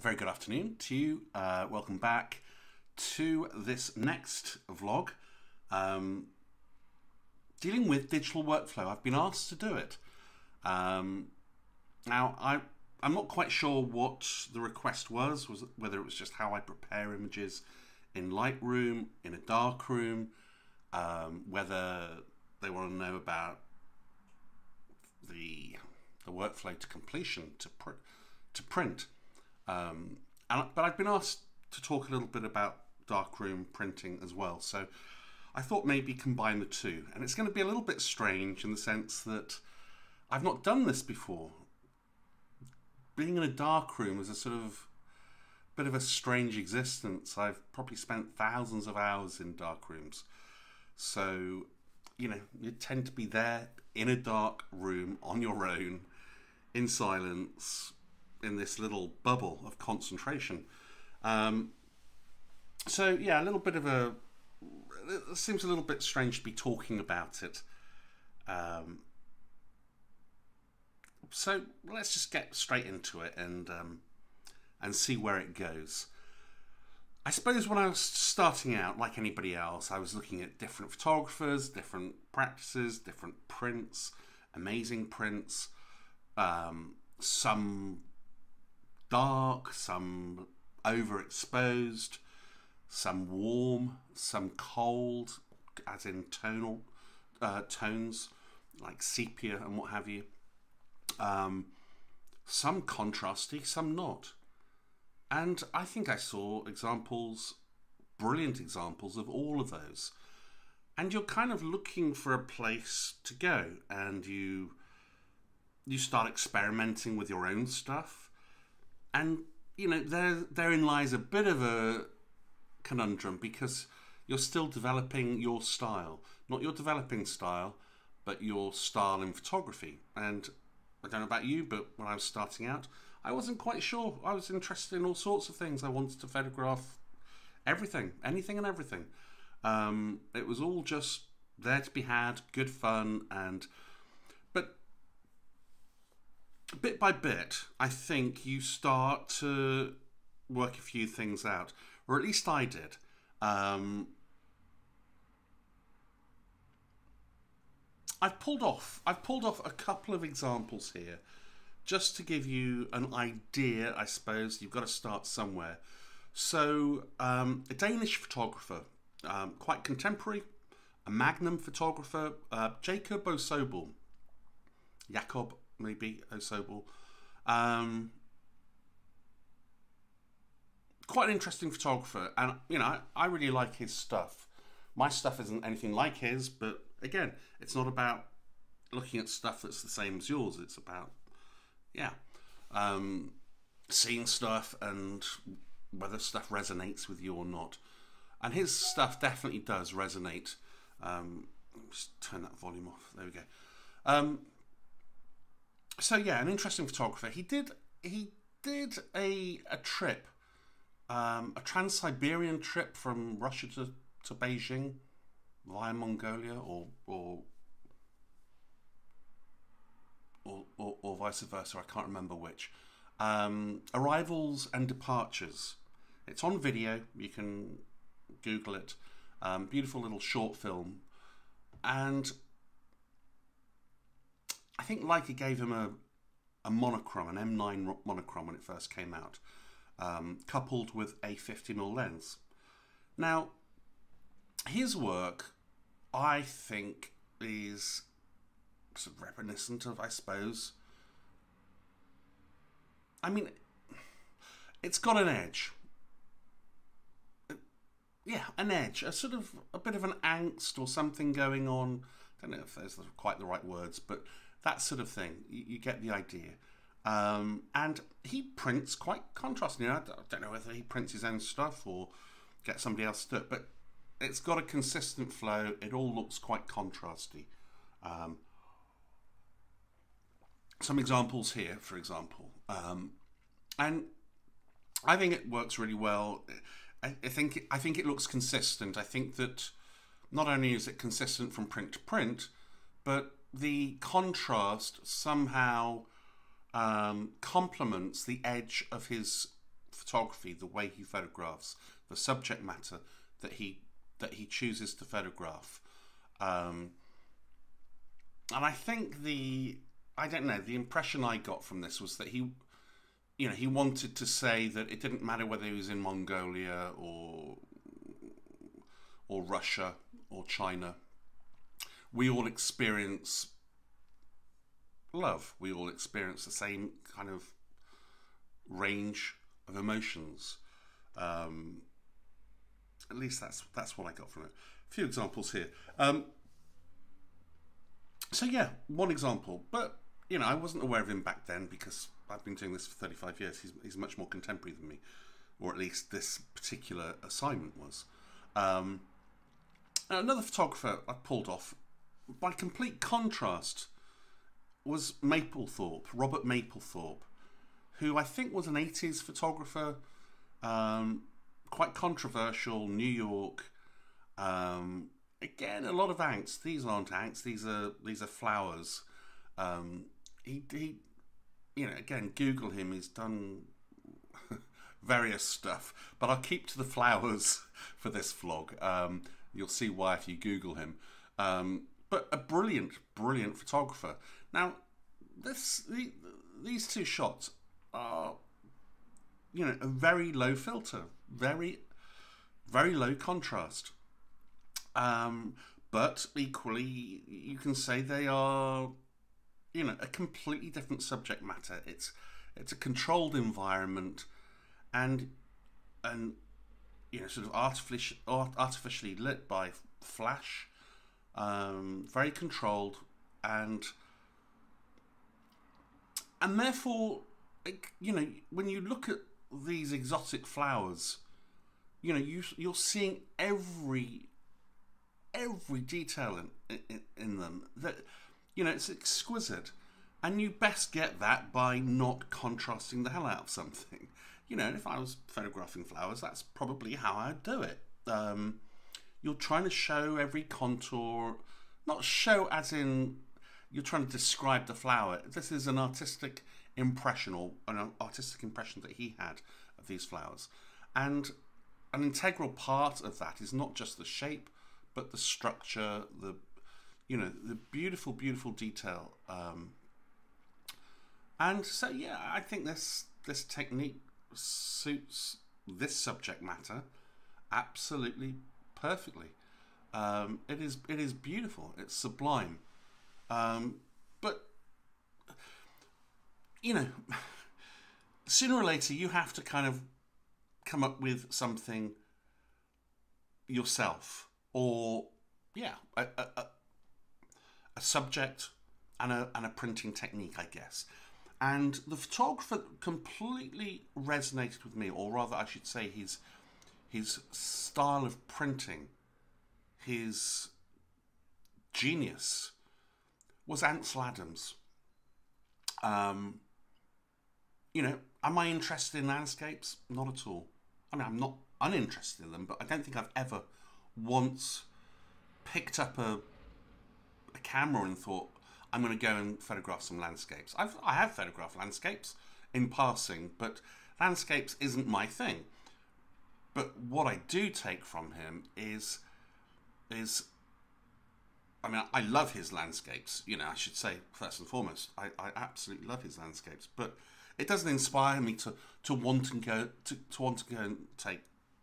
very good afternoon to you. Welcome back to this next vlog dealing with digital workflow. I've been asked to do it. Now, I'm not quite sure what the request was whether it was just how I prepare images in Lightroom, in a dark room, whether they want to know about the workflow to completion, to print. But I've been asked to talk a little bit about darkroom printing as well, so I thought maybe combine the two. And it's going to be a little bit strange in the sense that I've not done this before. Being in a darkroom is a sort of bit of a strange existence. I've probably spent thousands of hours in darkrooms, so you know, you tend to be there in a dark room on your own, in silence, in this little bubble of concentration. So yeah, a little bit of it seems a little bit strange to be talking about it. So let's just get straight into it and see where it goes. I suppose when I was starting out, like anybody else, I was looking at different photographers, different practices, different prints, amazing prints, some dark, some overexposed, some warm, some cold, as in tonal tones like sepia and what have you. Some contrasty, some not. And I think I saw examples, brilliant examples of all of those. And you're kind of looking for a place to go, and you start experimenting with your own stuff. And, you know, therein lies a bit of a conundrum, because you're still developing your style. Not your developing style, but your style in photography. And I don't know about you, but when I was starting out, I wasn't quite sure. I was interested in all sorts of things. I wanted to photograph everything, anything and everything. It was all just there to be had, good fun, but bit by bit, I think you start to work a few things out, or at least I did. I've pulled off a couple of examples here, just to give you an idea. I suppose you've got to start somewhere. So, a Danish photographer, quite contemporary, a Magnum photographer, Jacob Osobel. Jacob, maybe, Osobel. Quite an interesting photographer, and you know, I really like his stuff. My stuff isn't anything like his, but again, it's not about looking at stuff that's the same as yours. It's about, yeah, seeing stuff and whether stuff resonates with you or not. And his stuff definitely does resonate. Just turn that volume off. There we go. So yeah, an interesting photographer. He did a trip, a Trans-Siberian trip from Russia to Beijing via Mongolia, or vice versa. I can't remember which. Arrivals and departures. It's on video. You can Google it. Beautiful little short film. And I think Leica gave him a monochrome, an M9 monochrome when it first came out, coupled with a 50mm lens. Now, his work, I think, is sort of reminiscent of, I suppose, I mean, it's got an edge. Yeah, an edge, a bit of an angst or something going on. I don't know if those are quite the right words, but that sort of thing. You get the idea. And he prints quite contrasting. I don't know whether he prints his own stuff or gets somebody else to do it, but it's got a consistent flow. It all looks quite contrasty. Some examples here, for example. And I think it works really well. I think it looks consistent. I think that not only is it consistent from print to print, but the contrast somehow complements the edge of his photography, the way he photographs, the subject matter that he chooses to photograph. And I think the impression I got from this was that he wanted to say that it didn't matter whether he was in Mongolia or Russia or China. We all experience love. We all experience the same kind of range of emotions. At least that's what I got from it. A few examples here. So yeah, one example. But I wasn't aware of him back then because I've been doing this for 35 years. He's much more contemporary than me, or at least this particular assignment was. Another photographer I pulled off, by complete contrast, was Robert Mapplethorpe, who I think was an 80s photographer, quite controversial, New York. Again, a lot of angst. These aren't angst. These are flowers. Again, Google him. He's done various stuff, but I'll keep to the flowers for this vlog. You'll see why if you Google him. But a brilliant photographer. Now, these two shots are, a very low filter, very, very low contrast. But equally, you can say they are, a completely different subject matter. It's a controlled environment, and sort of artificially lit by flash, very controlled, and therefore, when you look at these exotic flowers, you're seeing every detail in them. That it's exquisite, and you best get that by not contrasting the hell out of something. If I was photographing flowers, that's probably how I'd do it. You're trying to show every contour, not show as in you're trying to describe the flower. This is an artistic impression, or an artistic impression that he had of these flowers. And an integral part of that is not just the shape, but the structure, the beautiful, beautiful detail. And so, yeah, I think this technique suits this subject matter absolutely perfectly. It is beautiful. It's sublime. But sooner or later you have to kind of come up with something yourself, or a subject and a printing technique, I guess. And the photographer completely resonated with me, or rather I should say his style of printing, his genius, was Ansel Adams. Am I interested in landscapes? Not at all. I mean, I'm not uninterested in them, but I don't think I've ever once picked up a camera and thought, I'm going to go and photograph some landscapes. I have photographed landscapes in passing, but landscapes isn't my thing. But what I do take from him is I mean, I love his landscapes. I should say first and foremost, I absolutely love his landscapes. But it doesn't inspire me to want to go and take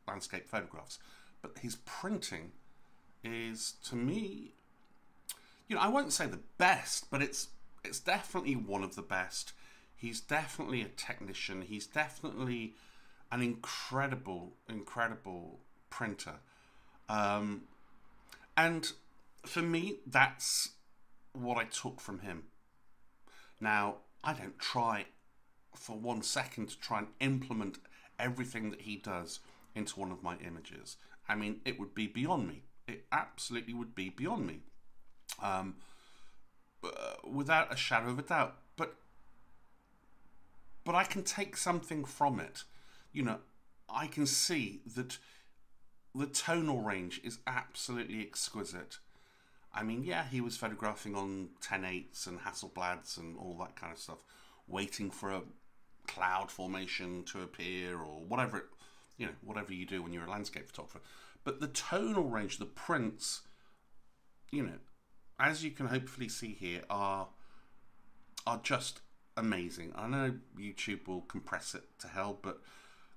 landscape photographs. But his printing is, to me, I won't say the best, but it's definitely one of the best. He's definitely a technician. He's definitely an incredible printer. And for me, that's what I took from him. Now, I don't try for 1 second to try and implement everything that he does into one of my images. I mean, it would be beyond me. It absolutely would be beyond me. Without a shadow of a doubt. But I can take something from it. I can see that the tonal range is absolutely exquisite. I mean, yeah, he was photographing on 10/8s and Hasselblads and all that kind of stuff, waiting for a cloud formation to appear, or whatever whatever you do when you're a landscape photographer. But the tonal range, the prints, as you can hopefully see here, are just amazing. I know YouTube will compress it to hell, but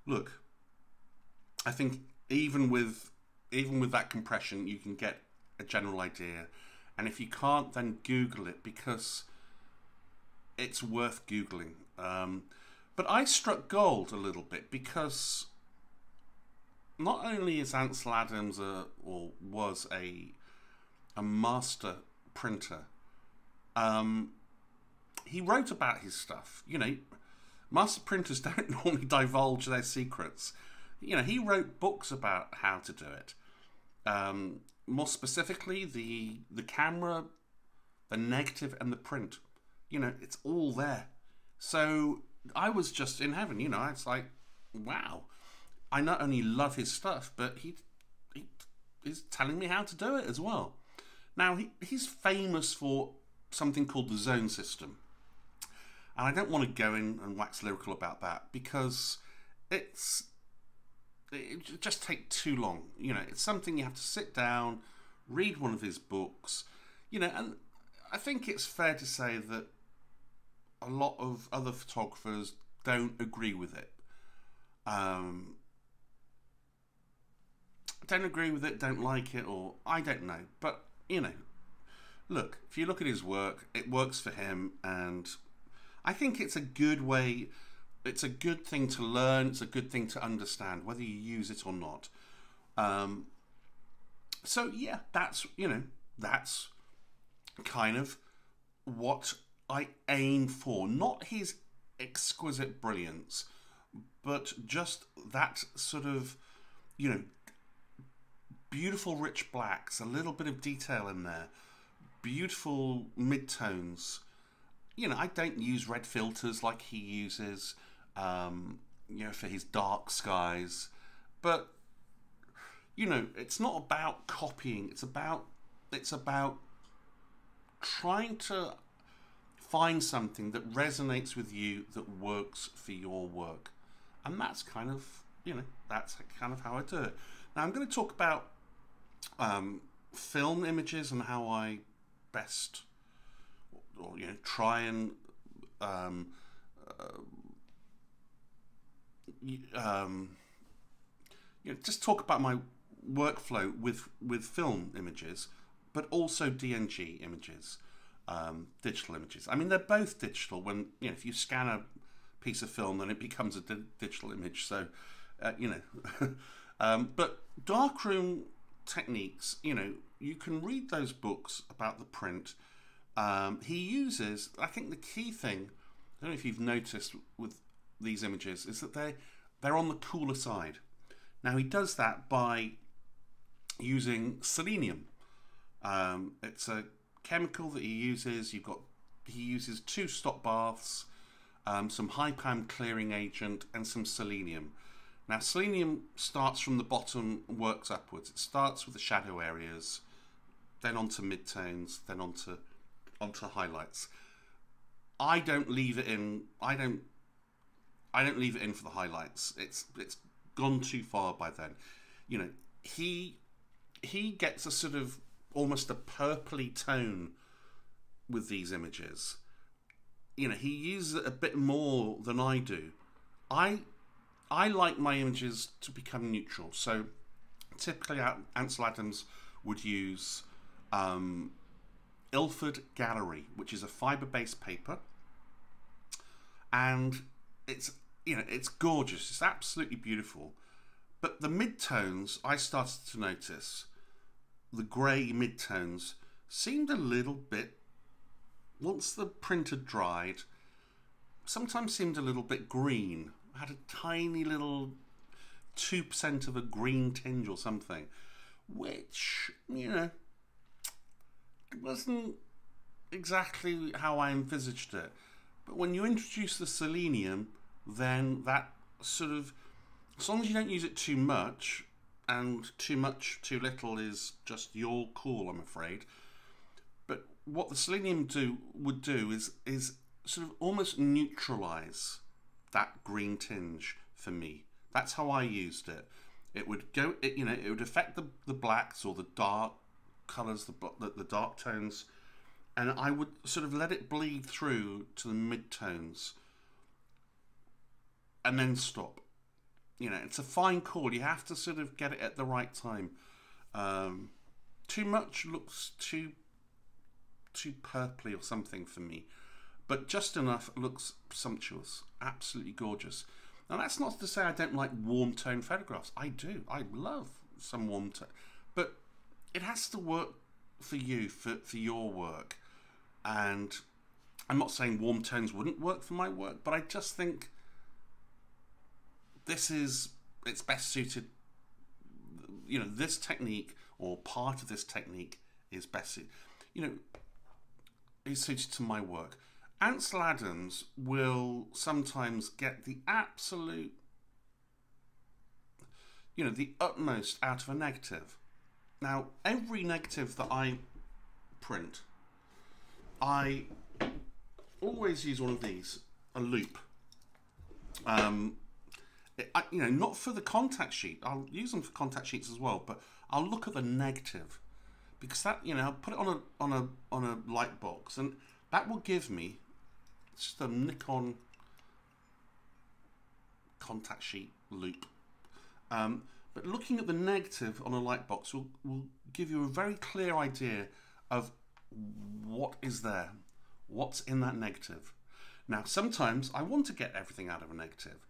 look, I think even with that compression, you can get a general idea. And if you can't, then Google it, because it's worth Googling. But I struck gold a little bit, because not only is Ansel Adams was a master printer, he wrote about his stuff. Master printers don't normally divulge their secrets. He wrote books about how to do it. More specifically, the camera, the negative, and the print. It's all there. So I was just in heaven. It's like, wow. I not only love his stuff, but he is telling me how to do it as well. Now, he's famous for something called the zone system. And I don't want to go in and wax lyrical about that, because it just takes too long. It's something you have to sit down, read one of his books, and I think it's fair to say that a lot of other photographers don't agree with it. Don't agree with it, don't like it, or I don't know. But, look, if you look at his work, it works for him, and I think it's a good way. It's a good thing to learn. It's a good thing to understand, whether you use it or not. So yeah, that's kind of what I aim for. Not his exquisite brilliance, but just that sort of, beautiful rich blacks, a little bit of detail in there, beautiful midtones. I don't use red filters like he uses, for his dark skies. But, it's not about copying. It's about trying to find something that resonates with you, that works for your work. And that's kind of, that's kind of how I do it. Now, I'm going to talk about film images and how I best, or try and just talk about my workflow with film images, but also DNG images, digital images. I mean, they're both digital. When if you scan a piece of film, then it becomes a digital image. So, but darkroom techniques, you can read those books about the print. He uses, I think the key thing, I don't know if you've noticed with these images, is that they're on the cooler side. Now, he does that by using selenium. It's a chemical that he uses. He uses 2 stop baths, some high PAM clearing agent, and some selenium. Now, selenium starts from the bottom and works upwards. It starts with the shadow areas, then onto midtones, then onto highlights. I don't leave it in. I don't leave it in for the highlights. It's gone too far by then. He gets a sort of almost a purpley tone with these images. He uses it a bit more than I do. I like my images to become neutral. So typically Ansel Adams would use Ilford Gallery, which is a fibre-based paper, and it's gorgeous. It's absolutely beautiful. But the midtones, I started to notice, the grey midtones seemed a little bit, once the print had dried, sometimes seemed a little bit green. Had a tiny little 2% of a green tinge or something, which, wasn't exactly how I envisaged it. But when you introduce the selenium, then that sort of, as long as you don't use it too much, and too much, too little is just your call, I'm afraid. But what the selenium would do is sort of almost neutralize that green tinge for me. That's how I used it. It would go, you know, it would affect the blacks or the dark colours, the dark tones, and I would sort of let it bleed through to the mid-tones and then stop. You know, it's a fine call. You have to sort of get it at the right time. Too much looks too purpley or something for me, but just enough looks sumptuous, absolutely gorgeous. Now that's not to say I don't like warm tone photographs. I do. I love some warm tone, but it has to work for you, for your work. And I'm not saying warm tones wouldn't work for my work, but I just think it's best suited, you know, this technique or part of this technique is best, you know, is suited to my work. Ansel Adams will sometimes get the absolute, you know, the utmost out of a negative. Now, every negative that I print, I always use one of these, a loop. You know, not for the contact sheet. I'll use them for contact sheets as well, but I'll look at the negative because that, you know, I'll put it on a light box, and that will give me just a Nikon contact sheet loop. But looking at the negative on a light box will give you a very clear idea of what is there, what's in that negative. Now, sometimes I want to get everything out of a negative.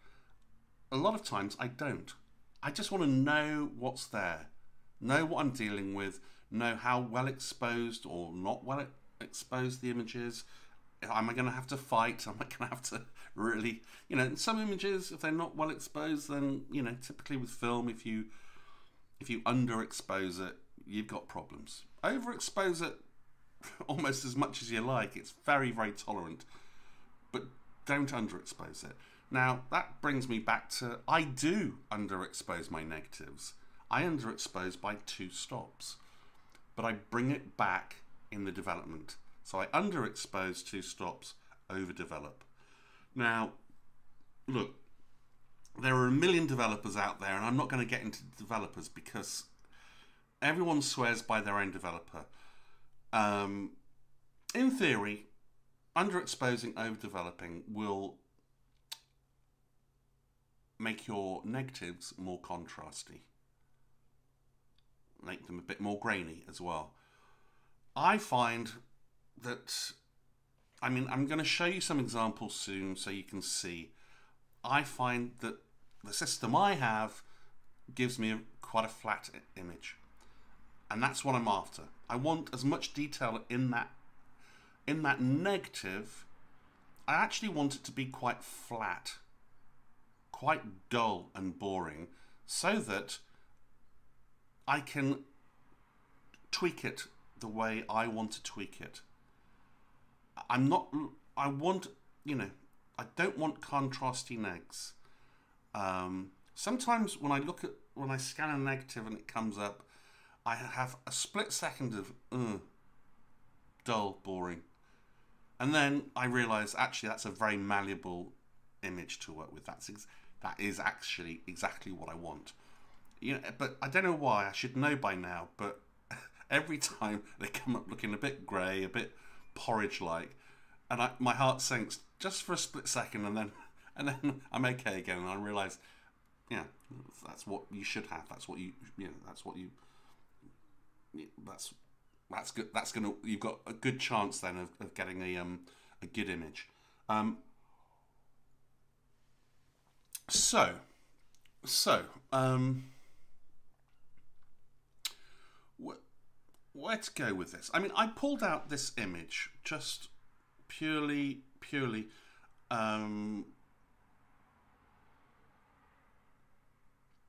A lot of times I don't. I just want to know what's there, know what I'm dealing with, know how well exposed or not well exposed the image is. Am I going to have to fight? Am I going to have to really, you know, in some images, if they're not well exposed, then, you know, typically with film, if you underexpose it, you've got problems. Overexpose it almost as much as you like. It's very, very tolerant, but don't underexpose it. Now, that brings me back to, I do underexpose my negatives. I underexpose by 2 stops, but I bring it back in the development. So I underexpose 2 stops, overdevelop. Now, look, there are a million developers out there, and I'm not going to get into developers because everyone swears by their own developer. In theory, underexposing, overdeveloping will make your negatives more contrasty, make them a bit more grainy as well. I find that, I mean, I'm going to show you some examples soon so you can see. I find that the system I have gives me quite a flat image, and that's what I'm after. I want as much detail in that negative. I actually want it to be quite flat, quite dull and boring, so that I can tweak it the way I want to tweak it. I want, you know, I don't want contrasty negs. Sometimes when I scan a negative and it comes up, I have a split second of dull, boring, and then I realise actually that's a very malleable image to work with. That is actually exactly what I want. You know, but I don't know why. I should know by now, but every time they come up looking a bit grey, a bit porridge-like, and my heart sinks just for a split second, and then I'm okay again, and I realise, yeah, that's what you should have. That's what you know. That's what you. That's good. That's gonna. You've got a good chance then of getting a good image. Where to go with this? I mean, I pulled out this image just purely.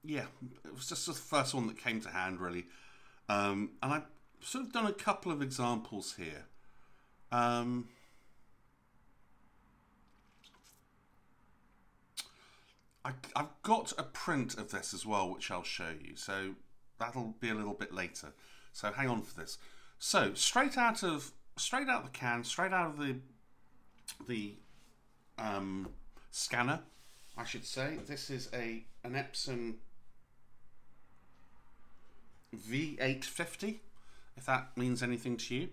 Yeah, it was just the first one that came to hand, really. And I've sort of done a couple of examples here. I've got a print of this as well, which I'll show you. So that'll be a little bit later. So hang on for this. So straight out of the can, straight out of the scanner, I should say. This is an Epson V850, if that means anything to you.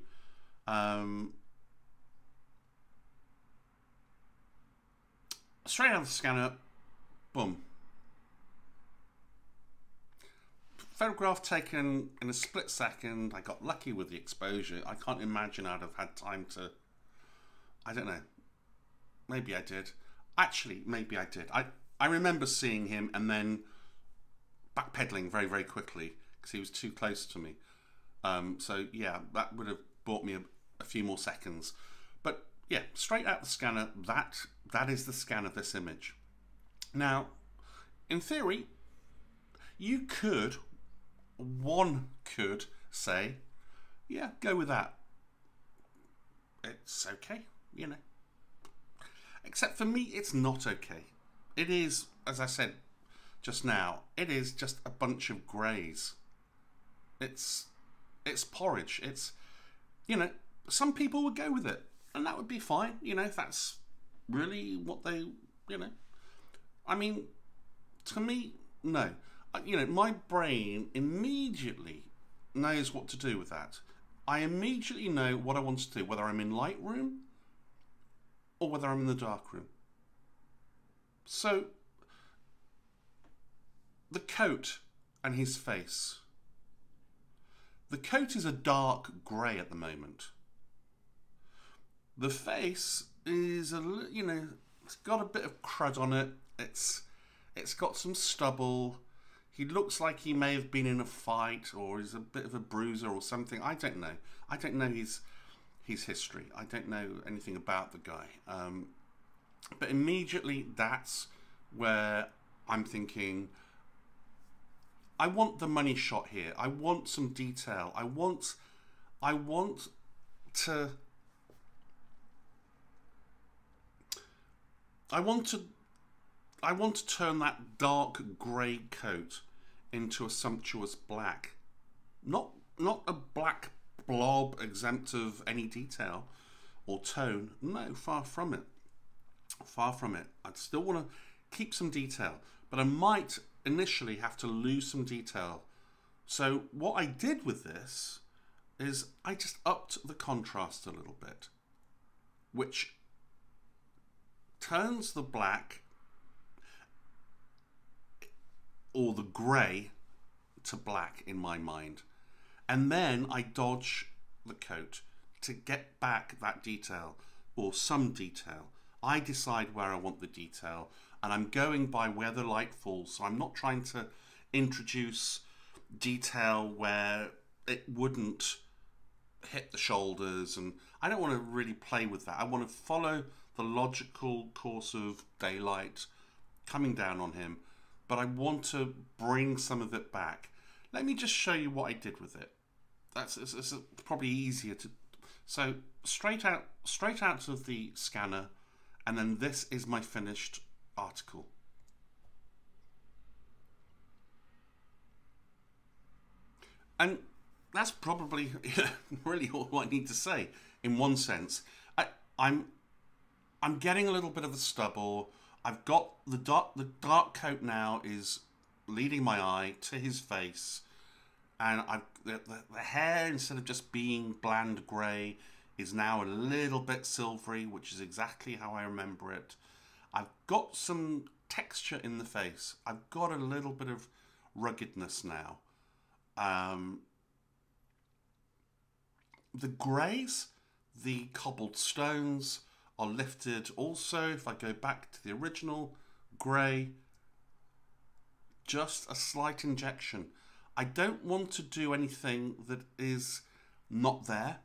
Straight out of the scanner, boom. Photograph taken in a split second. I got lucky with the exposure. I can't imagine I'd have had time to, I don't know, maybe I did. Actually, maybe I did. I remember seeing him and then backpedaling very, very quickly because he was too close to me. So yeah, that would have bought me a few more seconds. But yeah, straight out the scanner, that is the scan of this image. Now, in theory, one could say, yeah, go with that. It's okay, you know. Except for me, it's not okay. It is, as I said just now, it is just a bunch of greys. It's porridge. It's, you know, some people would go with it, and that would be fine, you know, if that's really what they, you know. I mean, to me, no. You know, my brain immediately knows what to do with that. I immediately know what I want to do, whether I'm in Lightroom or whether I'm in the darkroom. So, the coat and his face. The coat is a dark grey at the moment. The face is you know, it's got a bit of crud on it. It's got some stubble. He looks like he may have been in a fight, or is a bit of a bruiser or something. I don't know. I don't know his history. I don't know anything about the guy. But immediately that's where I'm thinking, I want the money shot here. I want some detail. I want to turn that dark grey coat into a sumptuous black. Not a black blob exempt of any detail or tone. No, far from it. Far from it. I'd still want to keep some detail, but I might initially have to lose some detail. So what I did with this is I just upped the contrast a little bit, which turns the black or the grey to black in my mind. And then I dodge the coat to get back that detail or some detail. I decide where I want the detail, and I'm going by where the light falls. So I'm not trying to introduce detail where it wouldn't hit the shoulders, and I don't want to really play with that. I want to follow the logical course of daylight coming down on him, but I want to bring some of it back. Let me just show you what I did with it. It's probably easier to. So straight out of the scanner, and then this is my finished article. And that's probably really all I need to say in one sense. I'm getting a little bit of the stubble. I've got the dark coat now is leading my eye to his face, and the hair, instead of just being bland grey, is now a little bit silvery, which is exactly how I remember it. I've got some texture in the face. I've got a little bit of ruggedness now. The greys, the cobbled stones are lifted also. If I go back to the original grey, just a slight injection. I don't want to do anything that is not there.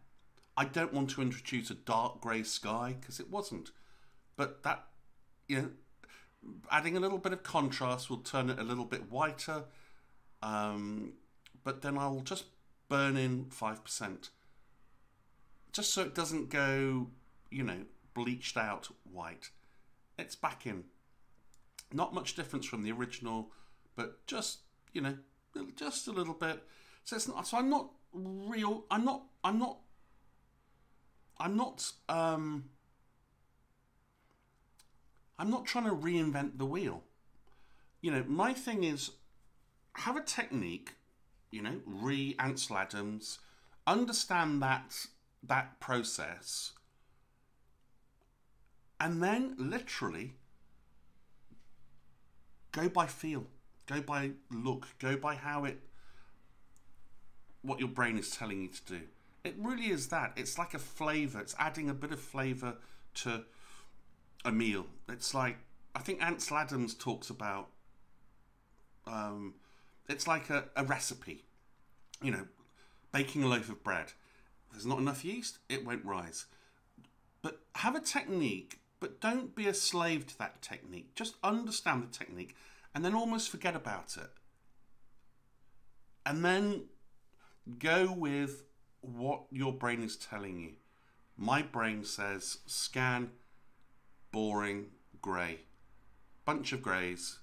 I don't want to introduce a dark grey sky, because it wasn't. But that, you know, adding a little bit of contrast will turn it a little bit whiter. But then I'll just burn in 5%. Just so it doesn't go, you know, bleached out white. It's back in. Not much difference from the original, but just, you know, just a little bit. So it's not, so I'm not real, I'm not I'm not trying to reinvent the wheel. You know, my thing is have a technique, you know, Ansel Adams, understand that process, and then literally go by feel, go by look, go by what your brain is telling you to do. It really is that. It's like a flavour. It's adding a bit of flavour to a meal. It's like, I think Ansel Adams talks about, it's like a recipe. You know, baking a loaf of bread. If there's not enough yeast, it won't rise. But have a technique, but don't be a slave to that technique. Just understand the technique and then almost forget about it. And then go with what your brain is telling you. My brain says scan, boring, grey. Bunch of greys.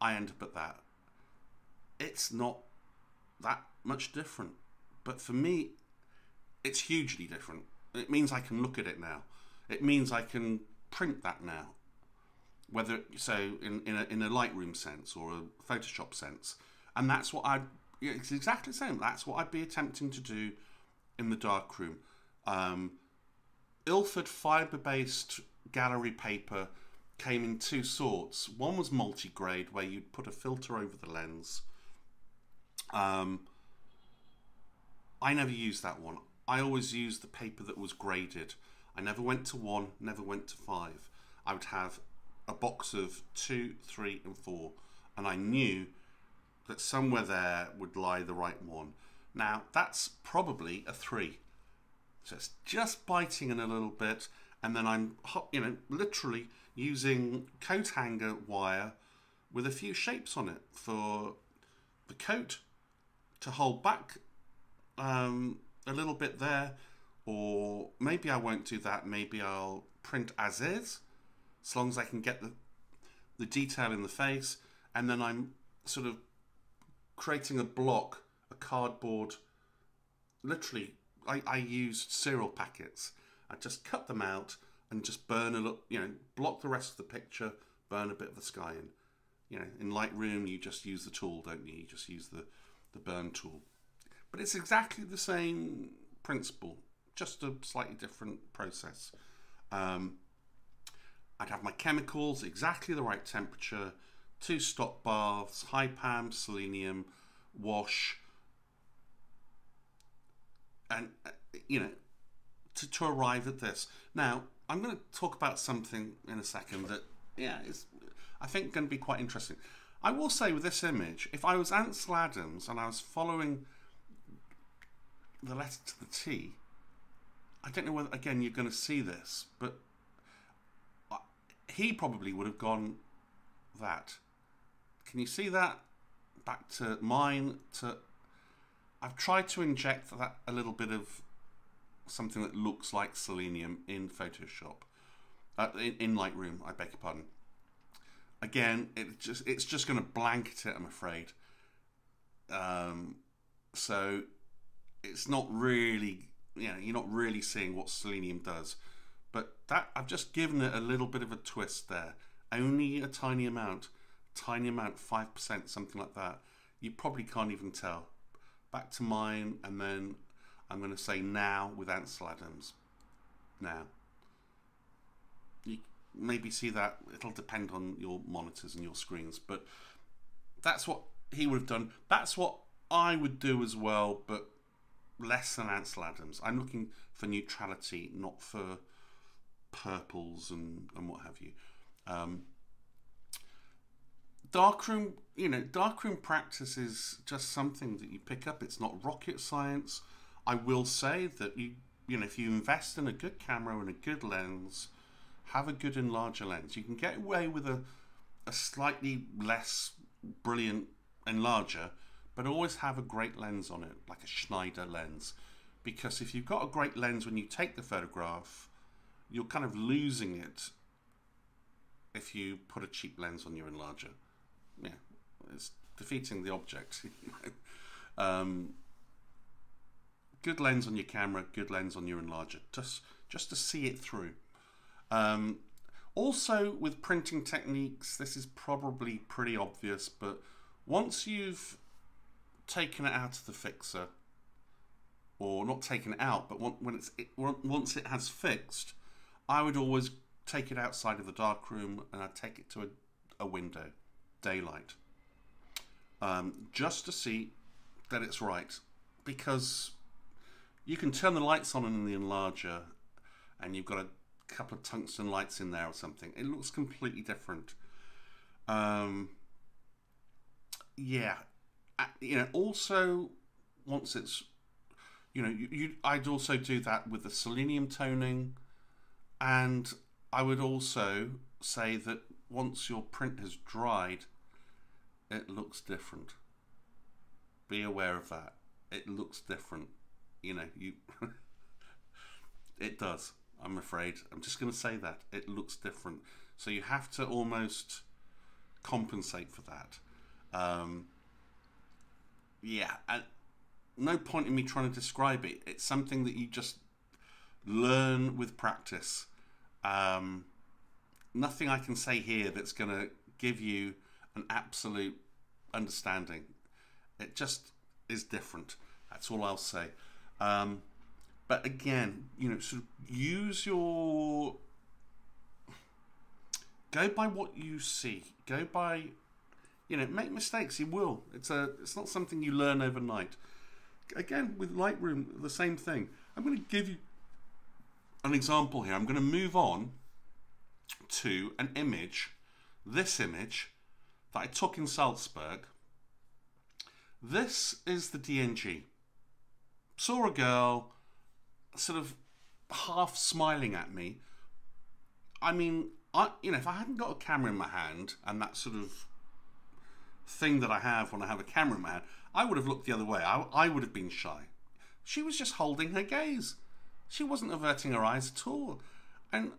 I end up at that. It's not that much different. But for me, it's hugely different. It means I can look at it now. It means I can print that now. Whether so in a Lightroom sense or a Photoshop sense. And that's what it's exactly the same. That's what I'd be attempting to do in the darkroom. Ilford fibre-based gallery paper came in two sorts. One was multi-grade, where you'd put a filter over the lens. I never used that one. I always used the paper that was graded. I never went to 1, never went to 5. I would have a box of 2, 3, and 4, and I knew that somewhere there would lie the right one. Now, that's probably a 3. So it's just biting in a little bit, and then I'm, you know, literally using coat hanger wire with a few shapes on it for the coat to hold back a little bit there, or maybe I won't do that. Maybe I'll print as is, as long as I can get the detail in the face, and then I'm sort of creating a block, a cardboard. Literally, I used cereal packets. I just cut them out and just burn a look, you know, block the rest of the picture, burn a bit of the sky in. You know, in Lightroom, you just use the tool, don't you? You just use the burn tool. But it's exactly the same principle, just a slightly different process. I'd have my chemicals, exactly the right temperature, 2 stop baths, high PAM, selenium, wash, and you know, to arrive at this. Now, I'm going to talk about something in a second that, yeah, is I think going to be quite interesting. I will say with this image, if I was Ansel Adams and I was following the letter to the T, I don't know whether, again, you're going to see this, but he probably would have gone that. Can you see that? Back to mine. I've tried to inject that a little bit of something that looks like selenium in Photoshop, in Lightroom. I beg your pardon. Again, it's just going to blanket it, I'm afraid. So it's not really, you know, you're not really seeing what selenium does. But that, I've just given it a little bit of a twist there. Only a tiny amount, 5%, something like that. You probably can't even tell. Back to mine, and then I'm going to say now with Ansel Adams. Now. You maybe see that, it'll depend on your monitors and your screens, but that's what he would have done. That's what I would do as well, but less than Ansel Adams. I'm looking for neutrality, not for purples and what have you. Darkroom, you know, darkroom practice is just something that you pick up. It's not rocket science. I will say that you know, if you invest in a good camera and a good lens, have a good enlarger lens, you can get away with a slightly less brilliant enlarger, but always have a great lens on it, like a Schneider lens. Because if you've got a great lens when you take the photograph, you're kind of losing it if you put a cheap lens on your enlarger. Yeah, it's defeating the object. Good lens on your camera, good lens on your enlarger, just to see it through. Also, with printing techniques, this is probably pretty obvious, but once you've taken it out of the fixer, or not taken it out, but once it has fixed, I would always take it outside of the darkroom and I'd take it to a window, daylight, just to see that it's right. Because you can turn the lights on in the enlarger and you've got a couple of tungsten lights in there or something. It looks completely different. Yeah. Also, once it's, I'd also do that with the selenium toning. And I would also say that once your print has dried, it looks different. Be aware of that. It looks different. It does. I'm afraid. I'm just going to say that. It looks different. So you have to almost compensate for that. Yeah. And no point in me trying to describe it. It's something that you just learn with practice. Nothing I can say here that's going to give you an absolute understanding. It just is different. That's all I'll say. But again, sort of go by what you see. Go by, make mistakes. You will. It's not something you learn overnight. Again, with Lightroom, the same thing. I'm going to give you an example here. I'm going to move on to an image, this image that I took in Salzburg. This is the DNG. Saw a girl sort of half smiling at me. I mean, if I hadn't got a camera in my hand and that sort of thing that I have when I have a camera in my hand, I would have looked the other way. I would have been shy. She was just holding her gaze. She wasn't averting her eyes at all. And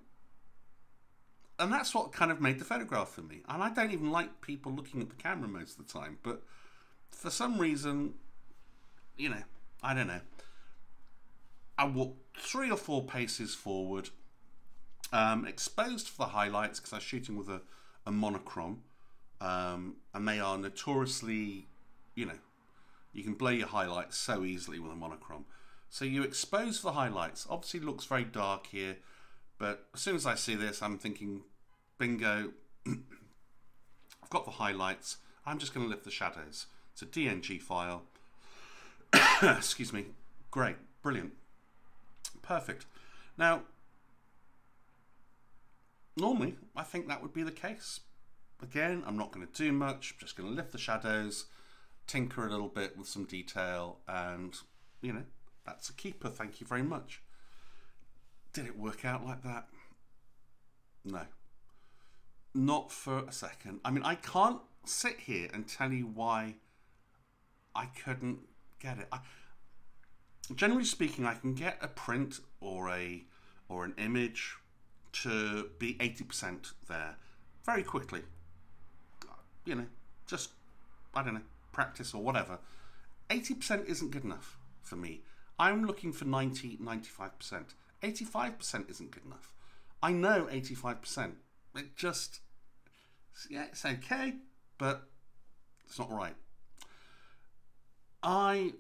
that's what kind of made the photograph for me. And I don't even like people looking at the camera most of the time. But for some reason, I don't know. I walked 3 or 4 paces forward, exposed for the highlights because I was shooting with a monochrome. And they are notoriously, you can blur your highlights so easily with a monochrome. So you expose the highlights. Obviously it looks very dark here, but as soon as I see this, I'm thinking, bingo, I've got the highlights. I'm just going to lift the shadows. It's a DNG file. Excuse me. Great. Brilliant. Perfect. Now, normally, I think that would be the case. Again, I'm not going to do much. I'm just going to lift the shadows, tinker a little bit with some detail, and, that's a keeper. Thank you very much. Did it work out like that? No. Not for a second. I mean, I can't sit here and tell you why I couldn't get it. Generally speaking, I can get a print or an image to be 80% there very quickly. Just, I don't know, practice or whatever. 80% isn't good enough for me. I'm looking for 90, 95%. 85% isn't good enough. I know 85%. It just, yeah, it's okay, but it's not right. I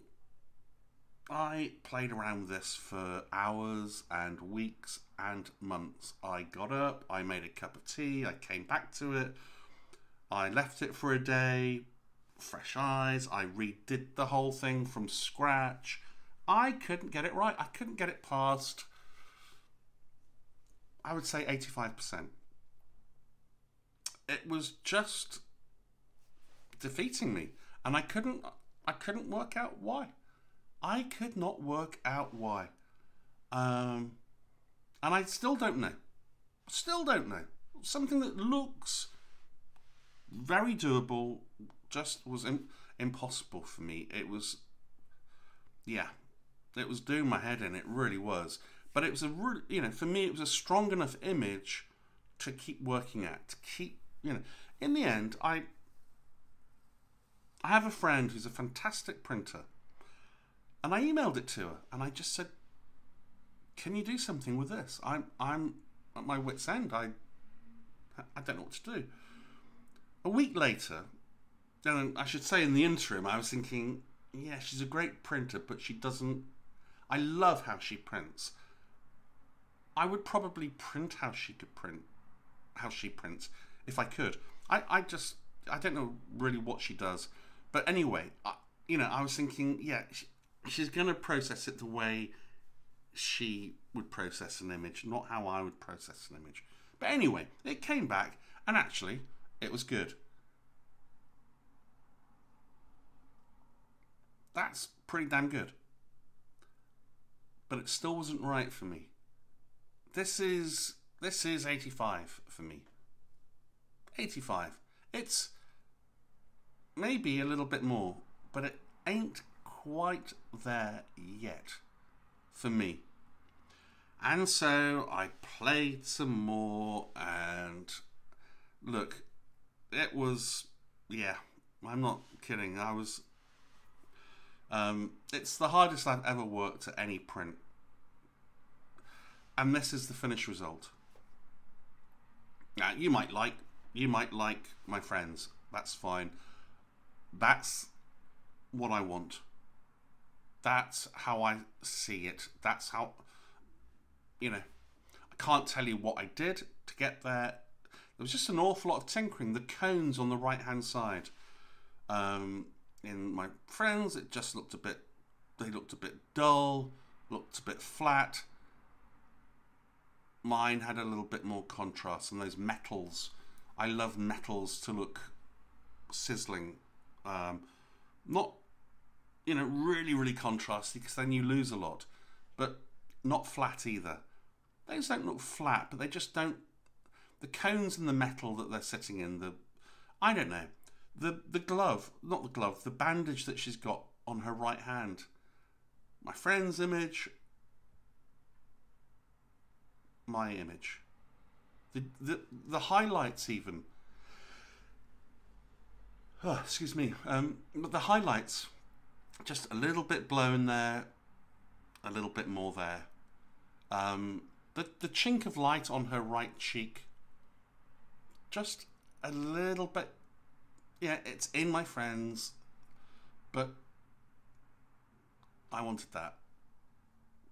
played around with this for hours and weeks and months. I got up, I made a cup of tea, I came back to it, I left it for a day, fresh eyes, I redid the whole thing from scratch. I couldn't get it right. I couldn't get it past, I would say 85%. It was just defeating me, and I couldn't work out why. I could not work out why. And I still don't know. Still don't know. Something that looks very doable just was impossible for me. It was, yeah, it was doing my head in. It really was. But it was for me, it was a strong enough image to keep working at, to keep, in the end, I have a friend who's a fantastic printer, and I emailed it to her, and I just said, can you do something with this? I'm at my wit's end. I don't know what to do. A week later, and I should say in the interim, I was thinking, yeah, she's a great printer, but she doesn't... I love how she prints. I would probably print how she prints, if I could. I don't know really what she does. But anyway, I was thinking, yeah, she's going to process it the way she would process an image, not how I would process an image. But anyway, it came back, and actually, it was good. That's pretty damn good. But it still wasn't right for me. This is 85 for me. 85. It's maybe a little bit more, but it ain't quite there yet for me. And so I played some more, and look, it was, yeah, I'm not kidding. I was, it's the hardest I've ever worked at any print. And this is the finished result. Now, you might like my friends. That's fine. That's what I want. That's how I see it. That's how, I can't tell you what I did to get there. There was just an awful lot of tinkering. The cones on the right-hand side. In my friends, it just looked a bit, they looked a bit dull, looked a bit flat. Mine had a little bit more contrast, and those metals, I love metals to look sizzling. Not, really, really contrasty, because then you lose a lot, but not flat either. Those don't look flat, but they just don't, the cones and the metal that they're sitting in, I don't know, the glove, not the glove, the bandage that she's got on her right hand. My friend's image, my image. The highlights even. Oh, excuse me. But the highlights, just a little bit blown there, a little bit more there. The chink of light on her right cheek, just a little bit. Yeah, it's in my friends, but I wanted that.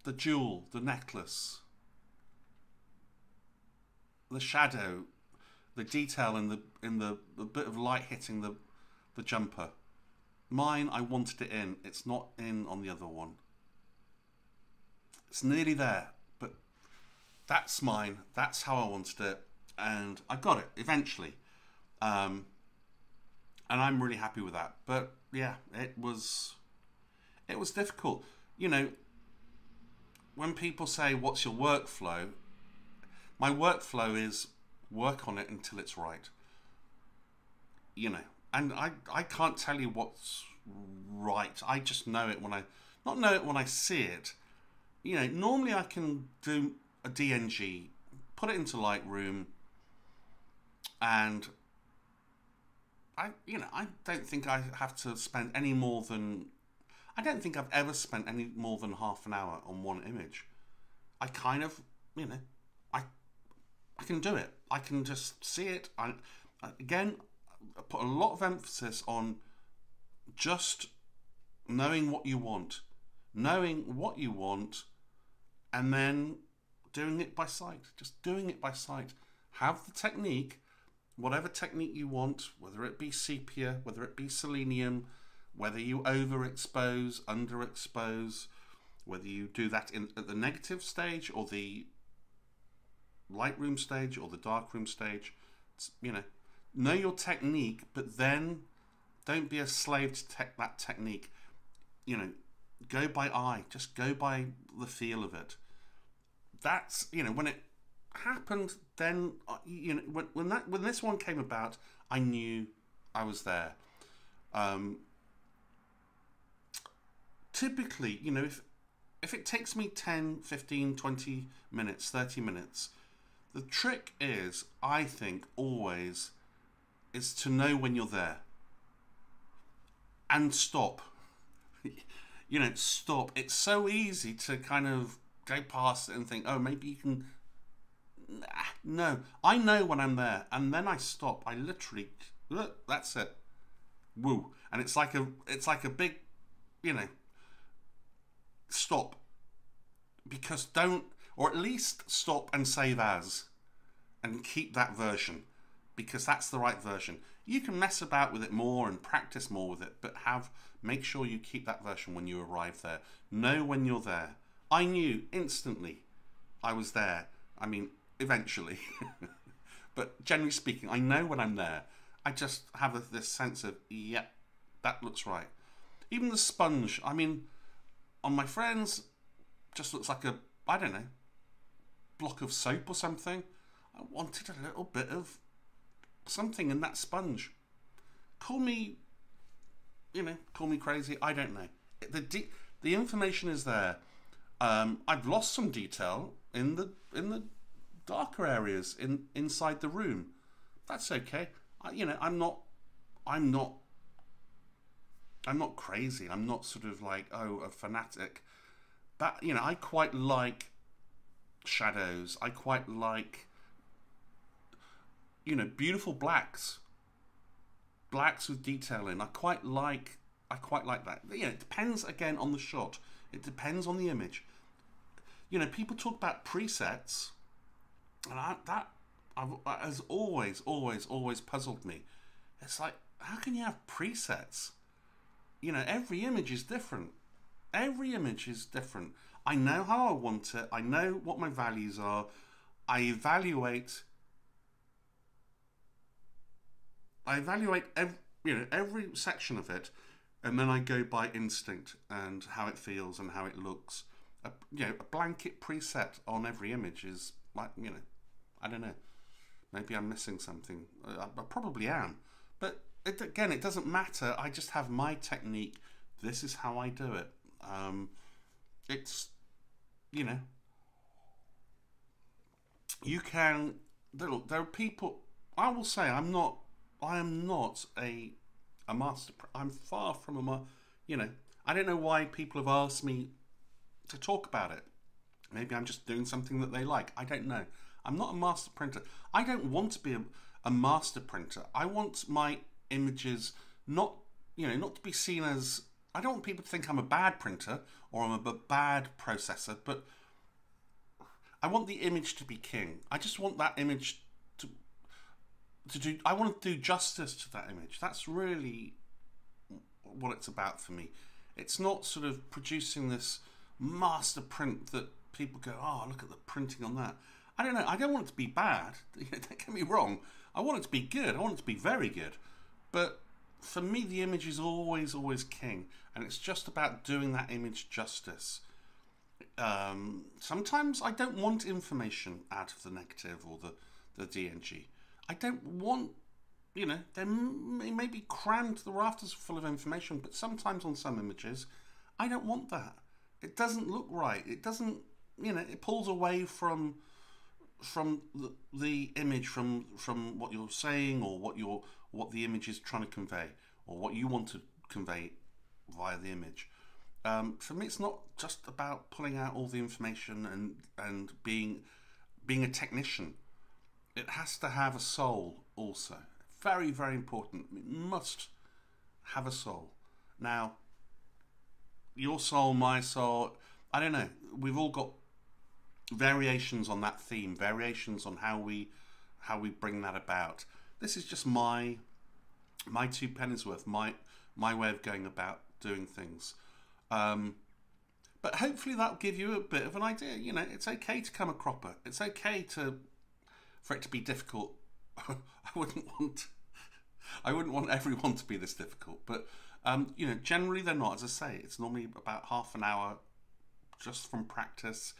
The jewel, the necklace, the shadow, the detail in the bit of light hitting the jumper. Mine, I wanted it in. It's not in on the other one. It's nearly there, but that's mine. That's how I wanted it, and I got it eventually. And I'm really happy with that. But yeah, it was difficult. When people say, what's your workflow? My workflow is work on it until it's right. And I can't tell you what's right. I just know it when not know it when I see it. Normally I can do a DNG, put it into Lightroom, and I don't think I have to spend any more than, I don't think I've ever spent any more than half an hour on one image. I kind of, I can do it. I can just see it. Again, I put a lot of emphasis on just knowing what you want, and then doing it by sight. Just doing it by sight. Have the technique, whatever technique you want, whether it be sepia, whether it be selenium, whether you overexpose, underexpose, whether you do that at the negative stage or the Lightroom stage or the darkroom stage. Know your technique, but then don't be a slave to that technique. Go by eye. Just go by the feel of it. That's, when it happened, then, when this one came about, I knew I was there. Typically, if it takes me 10, 15, 20 minutes, 30 minutes, the trick is, I think, always, is to know when you're there. And stop. Stop. It's so easy to kind of go past it and think, oh, maybe you can... No, I know when I'm there, and then I stop. I literally, look, that's it. Woo. And it's like a big, you know, stop. Because or at least stop and save as, and keep that version, because that's the right version. You can mess about with it more and practice more with it, but make sure you keep that version when you arrive there. Know when you're there. I knew instantly I was there. I mean, eventually. But generally speaking, I know when I'm there. I just have this sense of, yeah, that looks right. Even the sponge, I mean, on my friends, just looks like I don't know, block of soap or something. I wanted a little bit of something in that sponge. Call me crazy. I don't know. The information is there. I've lost some detail in the darker areas inside the room. That's okay. I'm not crazy. I'm not sort of like, a fanatic. But I quite like shadows. I quite like beautiful blacks with detail in. I quite like that. It depends again on the shot. It depends on the image. People talk about presets, and that has always puzzled me. It's like, how can you have presets? Every image is different. Every image is different. I know how I want it. I know what my values are. I evaluate every section of it, and then I go by instinct and how it feels and how it looks. A blanket preset on every image is like, I don't know. Maybe I'm missing something. I probably am. But again, it doesn't matter. I just have my technique. This is how I do it. It's, you can, there are people, I will say I am not a master. I'm far from I don't know why people have asked me to talk about it. Maybe I'm just doing something that they like. I don't know. I'm not a master printer. I don't want to be a master printer. I want my images not to be seen as, I don't want people to think I'm a bad printer or I'm a bad processor, but I want the image to be king. I just want that image I want to do justice to that image. That's really what it's about for me. It's not sort of producing this master print that people go, oh, look at the printing on that. I don't know. I don't want it to be bad. Don't get me wrong. I want it to be good. I want it to be very good. But for me, the image is always king. And it's just about doing that image justice. Sometimes I don't want information out of the negative or the DNG. I don't want, they may be crammed to the rafters full of information, but sometimes on some images, I don't want that. It doesn't look right. It doesn't, it pulls away from the image, from what you're saying, or what the image is trying to convey, or what you want to convey via the image. For me, it's not just about pulling out all the information and being a technician. It has to have a soul also. Very, very important. It must have a soul. Now, your soul, my soul, I don't know. We've all got variations on that theme, variations on how we bring that about. This is just my 2 pennies worth, my way of going about doing things. But hopefully that'll give you a bit of an idea. It's okay to come a cropper. It's okay for it to be difficult. I wouldn't want everyone to be this difficult, but generally they're not. As I say, it's normally about half an hour just from practice.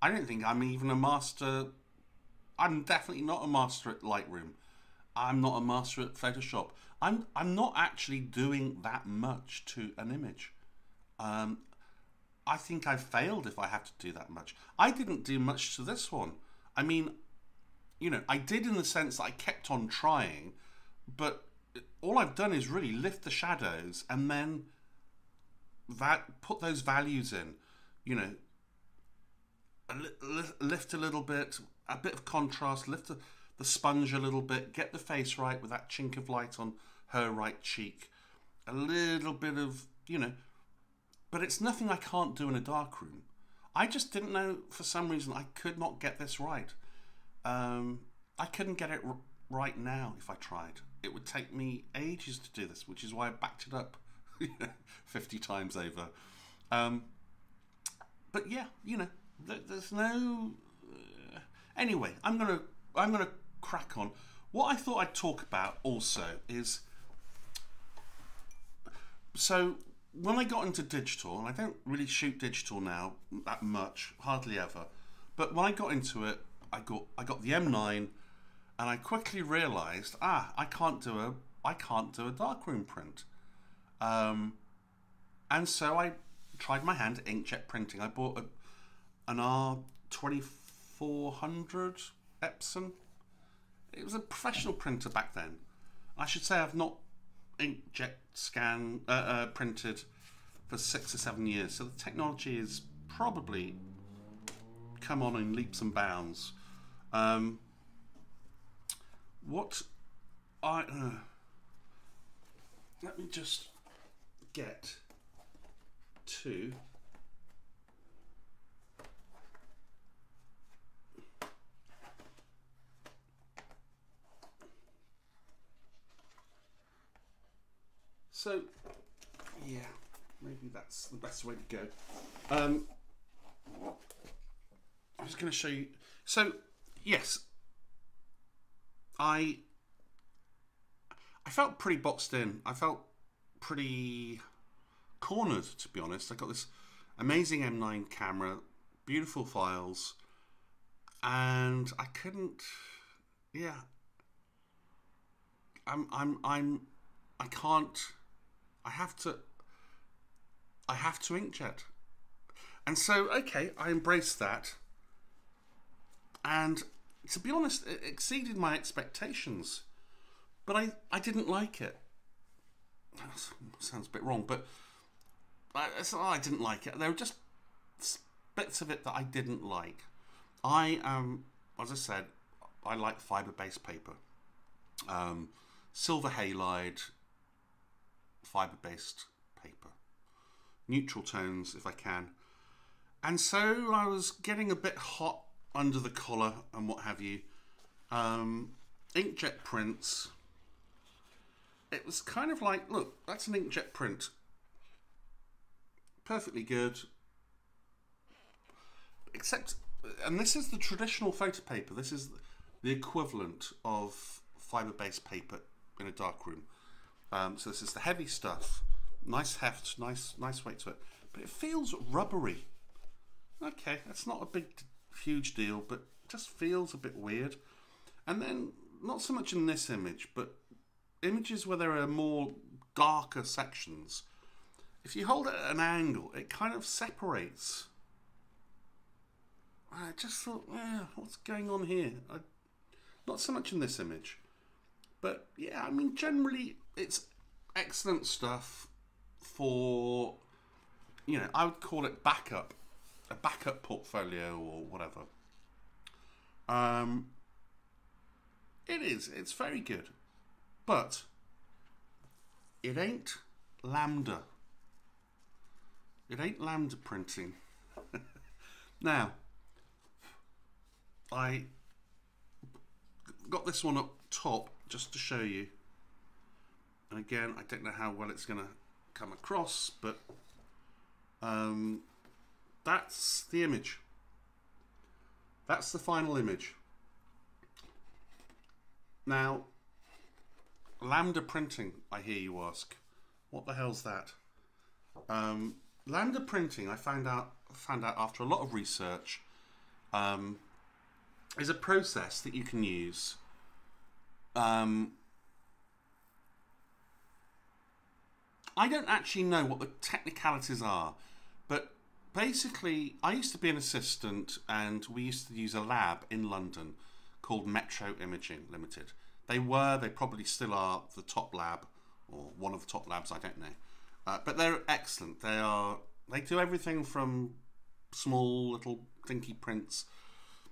I don't think I'm even a master. I'm definitely not a master at Lightroom. I'm not a master at Photoshop. I'm not actually doing that much to an image. I think I've failed if I have to do that much. I didn't do much to this one. I mean, I did in the sense that I kept on trying, but all I've done is really lift the shadows and then put those values in, lift a little bit, a bit of contrast, lift the sponge a little bit, get the face right with that chink of light on her right cheek, a little bit of, you know, but it's nothing I can't do in a darkroom. I just didn't know, for some reason, I could not get this right. I couldn't get it right now if I tried. It would take me ages to do this, which is why I backed it up 50 times over. But yeah, you know, there's no... Anyway, I'm gonna crack on. What I thought I'd talk about also is... So, when I got into digital, and I don't really shoot digital now that much, hardly ever, but when I got into it, I got the M9, and I quickly realised, I can't do a darkroom print, and so I tried my hand at inkjet printing. I bought an R2400 Epson. It was a professional printer back then. I should say I've not inkjet printed for 6 or 7 years, so the technology is probably come on in leaps and bounds. Let me just get to so yeah, maybe that's the best way to go. I'm just going to show you. So yes, I felt pretty boxed in. I felt pretty cornered, to be honest. I got this amazing M9 camera, beautiful files, and I couldn't. Yeah, I can't. I have to inkjet. And so, okay, I embraced that. And to be honest, it exceeded my expectations. But I didn't like it. Sounds a bit wrong, but I didn't like it. There were just bits of it that I didn't like. I am, as I said, I like fibre-based paper. Silver halide, fibre-based paper. Neutral tones, if I can. And so I was getting a bit hot under the collar and what have you. Inkjet prints. It was kind of like, look, that's an inkjet print. Perfectly good. Except, and this is the traditional photo paper. This is the equivalent of fibre-based paper in a darkroom. So this is the heavy stuff. Nice heft, nice weight to it. But it feels rubbery. Okay, that's not a big, huge deal, but it just feels a bit weird. And then, not so much in this image, but images where there are more darker sections. If you hold it at an angle, it kind of separates. I just thought, what's going on here? Not so much in this image. But yeah, I mean, generally, it's excellent stuff for, you know, I would call it a backup portfolio or whatever. It's very good. But it ain't Lambda. It ain't Lambda Printing. Now, I got this one up top just to show you. And again, I don't know how well it's going to come across, but that's the image. That's the final image. Now, Lambda Printing, I hear you ask. What the hell's that? Lambda Printing, I found out after a lot of research, is a process that you can use. I don't actually know what the technicalities are, but basically, I used to be an assistant, and we used to use a lab in London called Metro Imaging Limited. They probably still are the top lab, or one of the top labs, I don't know. But they're excellent. They do everything from small little dinky prints,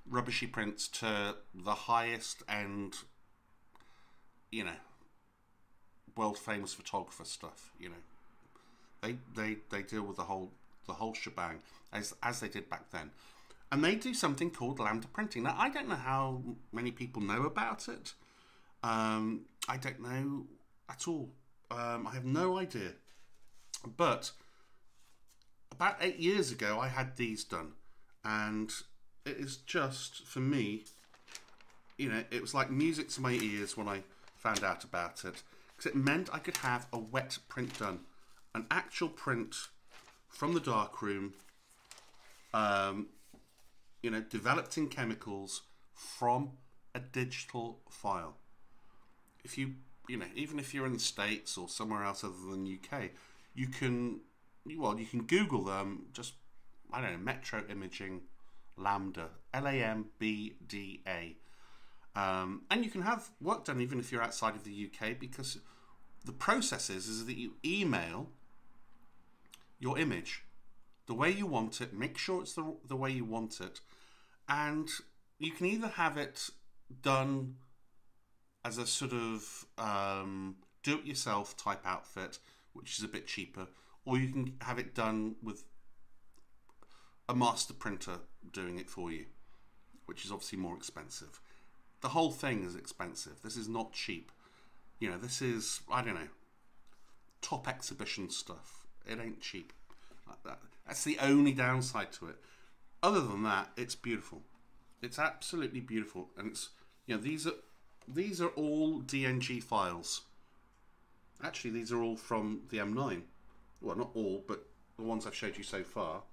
rubbishy prints, to the highest end, you know, world famous photographer stuff. You know, they deal with the whole shebang, as they did back then. And they do something called Lambda Printing. Now, I don't know how many people know about it. I don't know at all. I have no idea. But about 8 years ago, I had these done. And it is just, for me, you know, it was like music to my ears when I found out about it. Because it meant I could have a wet print done. An actual print from the darkroom, you know, developed in chemicals from a digital file. If you know, even if you're in the States or somewhere else other than UK, you can Google them. Just, I don't know, Metro Imaging Lambda, Lambda, and you can have work done even if you're outside of the UK, because the process is that you email your image the way you want it, make sure it's the way you want it, and you can either have it done as a sort of do-it-yourself type outfit, which is a bit cheaper, or you can have it done with a master printer doing it for you, which is obviously more expensive. The whole thing is expensive. This is not cheap. You know, this is, I don't know, top exhibition stuff. It ain't cheap. That's the only downside to it. Other than that, it's beautiful. It's absolutely beautiful. And it's, you know, these are all DNG files. Actually, these are all from the M9. Well, not all, but the ones I've showed you so far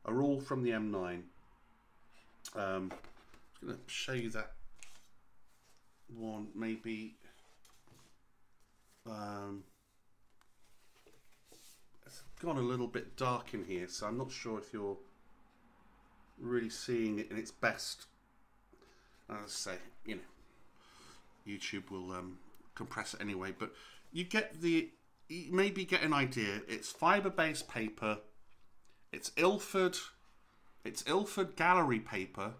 are all from the M9. I'm going to show you that one, maybe. It's gone a little bit dark in here, so I'm not sure if you're really seeing it in its best. As I say, you know, YouTube will compress it anyway, but you maybe get an idea. It's fibre-based paper. It's Ilford gallery paper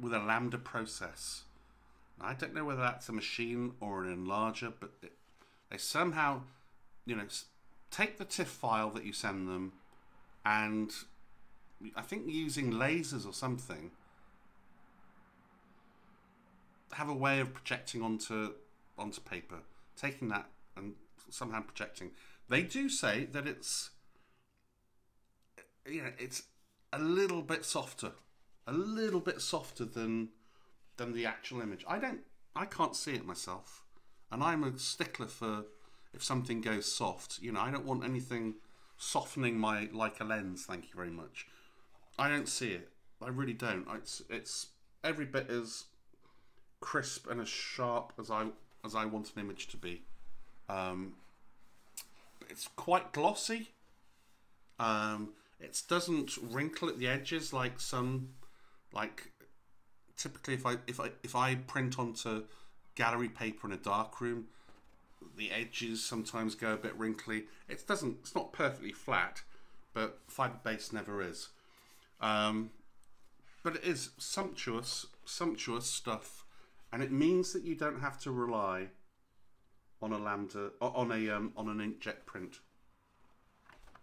with a Lambda process. I don't know whether that's a machine or an enlarger, but they somehow, you know, take the TIFF file that you send them, and I think using lasers or something, have a way of projecting onto paper, taking that and somehow projecting. They do say that it's, you know, it's a little bit softer than the actual image. I can't see it myself, and I'm a stickler for, if something goes soft, you know, I don't want anything softening my Leica lens. Thank you very much. I don't see it. I really don't. It's every bit as crisp and as sharp as I want an image to be. It's quite glossy. It doesn't wrinkle at the edges like some, like typically if I print onto gallery paper in a darkroom, the edges sometimes go a bit wrinkly. It's not perfectly flat, but fibre-based never is. But it is sumptuous stuff, and it means that you don't have to rely on a Lambda, on an inkjet print,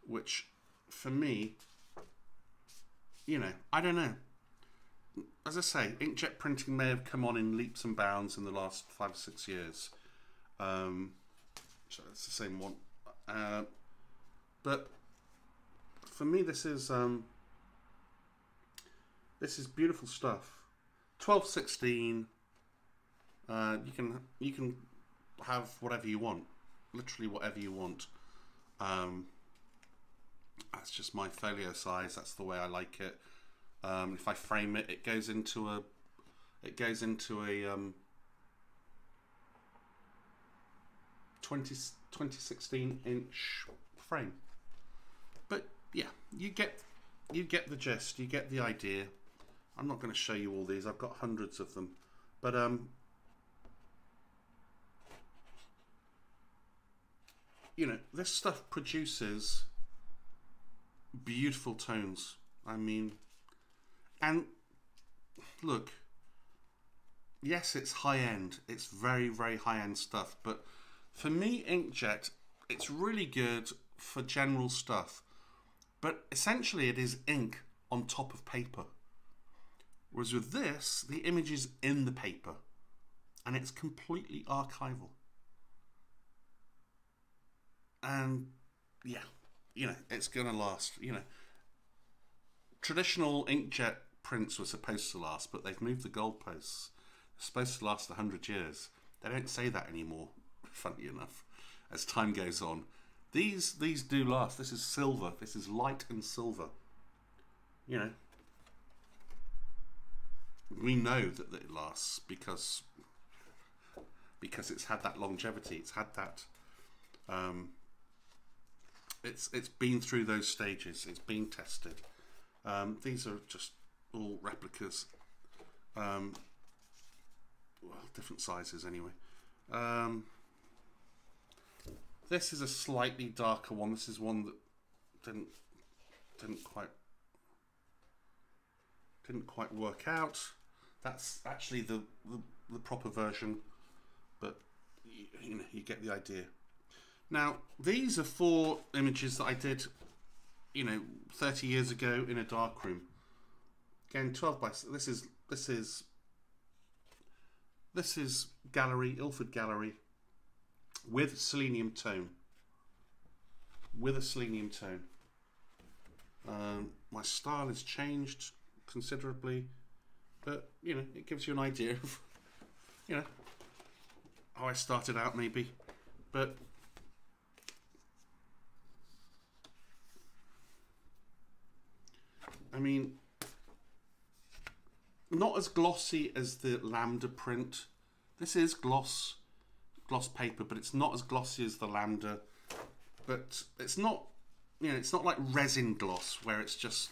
which for me, you know, I don't know. As I say, inkjet printing may have come on in leaps and bounds in the last 5 or 6 years. So it's the same one, but for me, this is beautiful stuff. 1216. You can have whatever you want, literally whatever you want. That's just my folio size. That's the way I like it. If I frame it, it goes into a 2016 inch frame. But yeah, you get the gist. You get the idea. I'm not going to show you all these. I've got hundreds of them, but you know, this stuff produces beautiful tones. I mean, and look, yes, it's high end. It's very, very high end stuff. But for me, Inkjet, it's really good for general stuff. But essentially, it is ink on top of paper. Whereas with this, the image is in the paper. And it's completely archival. And yeah, you know, it's going to last. You know, traditional inkjet prints were supposed to last, but they've moved the goalposts. They're supposed to last 100 years. They don't say that anymore, funny enough, as time goes on. These do last. This is silver. This is light and silver. You know, we know that it lasts because it's had that longevity. It's had that. It's been through those stages. It's been tested. These are just all replicas. Well, different sizes anyway. This is a slightly darker one. This is one that didn't quite work out. That's actually the proper version, but you know, you get the idea. Now, these are 4 images that I did, you know, 30 years ago in a darkroom. Again, 12 by. This is gallery, Ilford Gallery, with selenium tone. With a selenium tone. My style has changed considerably, but you know, it gives you an idea of, you know, how I started out maybe. But I mean, not as glossy as the Lambda print. This is gloss paper, but it's not as glossy as the Lambda. But it's not, you know, it's not like resin gloss where it's just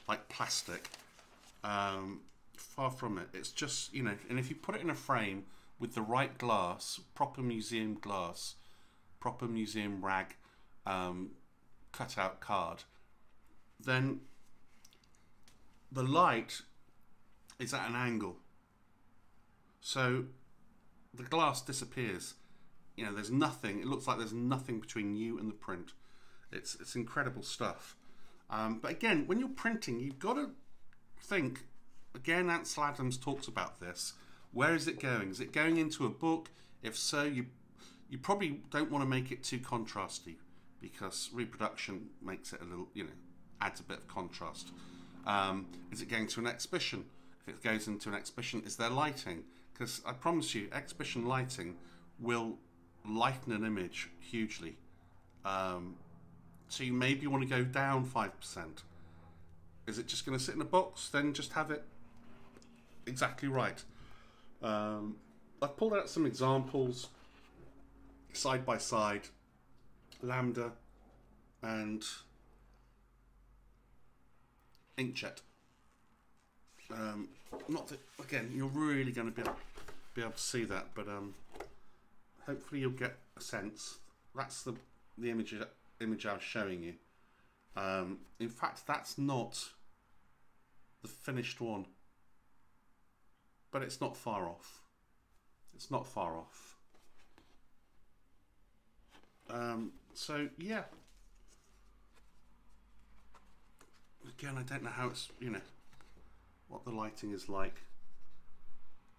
like plastic. Far from it. It's just, you know, and if you put it in a frame with the right glass, proper museum glass, proper museum rag, cutout card, then the light is at an angle. So the glass disappears. You know, there's nothing. It looks like there's nothing between you and the print. It's incredible stuff. But again, when you're printing, you've got to think. Again, Ansel Adams talks about this. Where is it going? Is it going into a book? If so, you probably don't want to make it too contrasty, because reproduction makes it a little, you know, adds a bit of contrast. Is it going to an exhibition? If it goes into an exhibition, is there lighting? Because I promise you, exhibition lighting will lighten an image hugely. So you maybe want to go down 5%. Is it just going to sit in a box? Then just have it exactly right. I've pulled out some examples side by side, Lambda and Inkjet. Not that, again, you're really going to be able to see that, but hopefully you'll get a sense. That's the image I was showing you. In fact, that's not the finished one, but it's not far off. It's not far off. So yeah. Again, I don't know how it's, you know, what the lighting is like,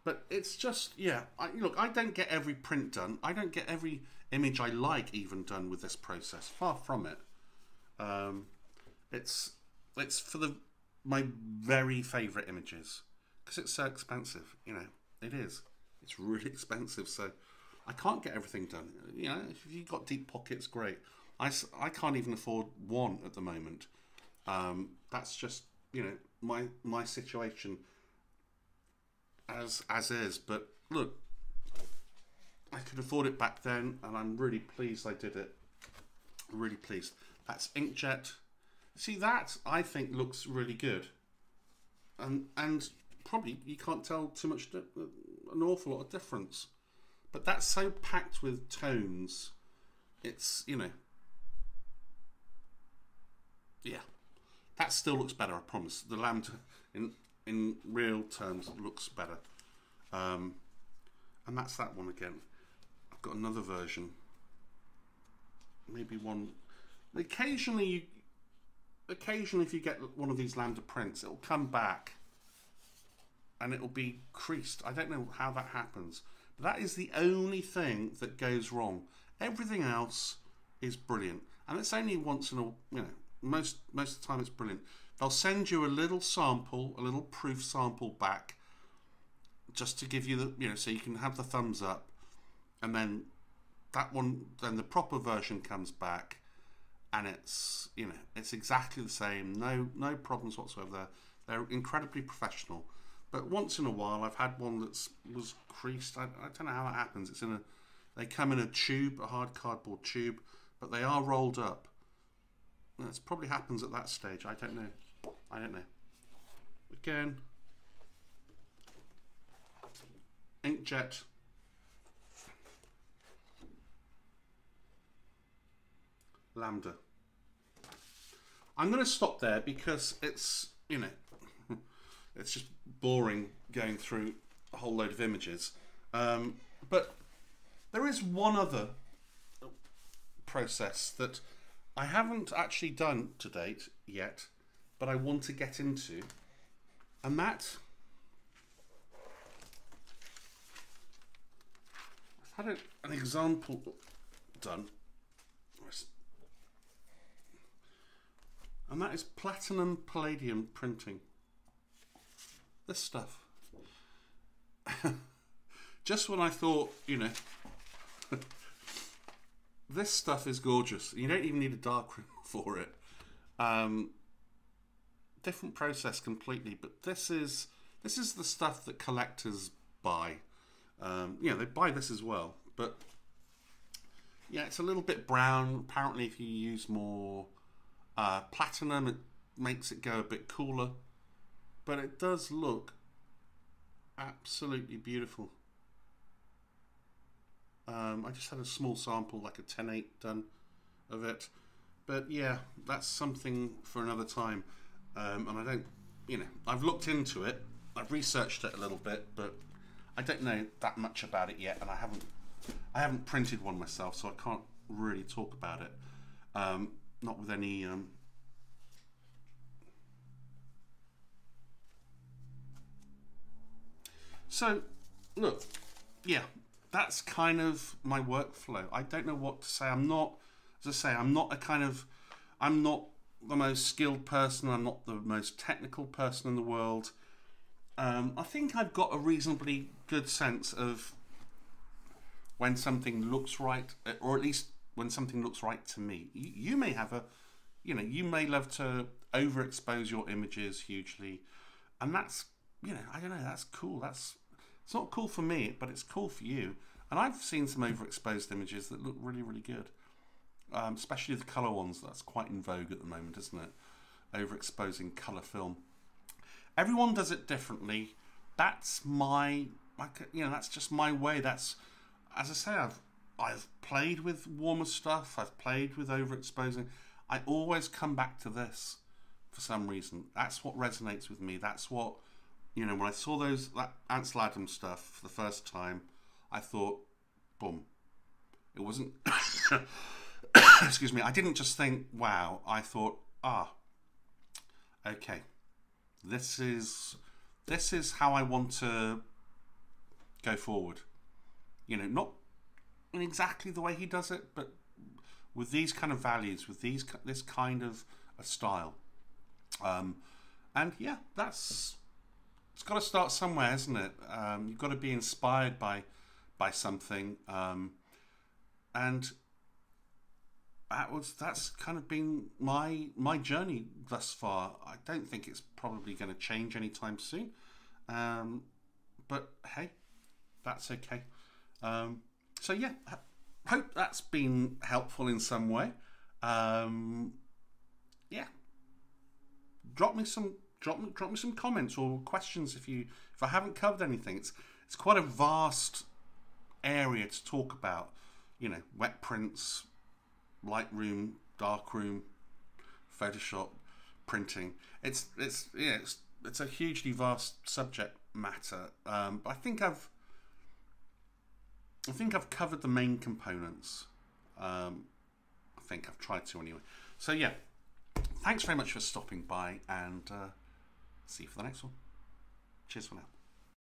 but it's just, yeah. Look, I don't get every print done. I don't get every image I like even done with this process. Far from it. It's for my very favourite images, because it's so expensive. You know, it is. It's really expensive, so I can't get everything done. You know, if you've got deep pockets, great. I can't even afford one at the moment. That's just, you know, my situation as is. But look, I could afford it back then, and I'm really pleased I did it. I'm really pleased. That's Inkjet. See, that I think looks really good, and probably you can't tell too much, an awful lot of difference. But that's so packed with tones. It's, you know, yeah, that still looks better, I promise. The Lambda in real terms looks better. And that's that one again. I've got another version. Maybe one. Occasionally if you get one of these Lambda prints, it'll come back and it'll be creased. I don't know how that happens. But that is the only thing that goes wrong. Everything else is brilliant. And it's only once in a, most of the time it's brilliant. They'll send you a little sample, a little proof sample back, just to give you the, so you can have the thumbs up, and then that one, then the proper version comes back, and it's, it's exactly the same. No problems whatsoever there. They're incredibly professional. But once in a while, I've had one that was creased. I don't know how that happens. They come in a tube, a hard cardboard tube, but they are rolled up. That probably happens at that stage. I don't know. Again, Inkjet. Lambda. I'm going to stop there because it's, it's just boring going through a whole load of images. But there is one other process that I haven't actually done to date yet, but I want to get into, and that I've had an example done, and that is Palladium printing. This stuff. Just when I thought, this stuff is gorgeous. You don't even need a darkroom for it. Different process completely, but this is the stuff that collectors buy. They buy this as well, but yeah, it's a little bit brown. Apparently, if you use more platinum, it makes it go a bit cooler. But it does look absolutely beautiful. I just had a small sample, like a 10/8 done of it. But yeah, that's something for another time. And I don't, I've looked into it, I've researched it a little bit, but I don't know that much about it yet, and I haven't printed one myself, so I can't really talk about it. Not with any So, look, yeah, that's kind of my workflow. I don't know what to say. I'm not the most skilled person. I'm not the most technical person in the world. I think I've got a reasonably good sense of when something looks right, or at least when something looks right to me. You may have you may love to overexpose your images hugely, and that's, I don't know, that's cool. It's not cool for me, but it's cool for you. And I've seen some overexposed images that look really, really good. Especially the colour ones. That's quite in vogue at the moment, isn't it? Overexposing colour film. Everyone does it differently. That's that's just my way. That's, as I say, I've played with warmer stuff. I've played with overexposing. I always come back to this for some reason. That's what resonates with me. That's what, when I saw that Ansel Adams stuff for the first time, I thought, boom. It wasn't, excuse me, I didn't just think, wow. I thought, okay, this is how I want to go forward. Not in exactly the way he does it, but with these kind of values, with this kind of a style. And yeah, it's got to start somewhere, isn't it? You've got to be inspired by something, and that's kind of been my journey thus far. I don't think it's probably going to change anytime soon, but hey, that's okay. So yeah, hope that's been helpful in some way. Yeah, drop me some comments or questions if I haven't covered anything. It's quite a vast area to talk about. Wet prints, Lightroom, darkroom, Photoshop, printing. It's a hugely vast subject matter. But I think I've covered the main components. I think I've tried to anyway. So yeah, thanks very much for stopping by, and see you for the next one. Cheers for now.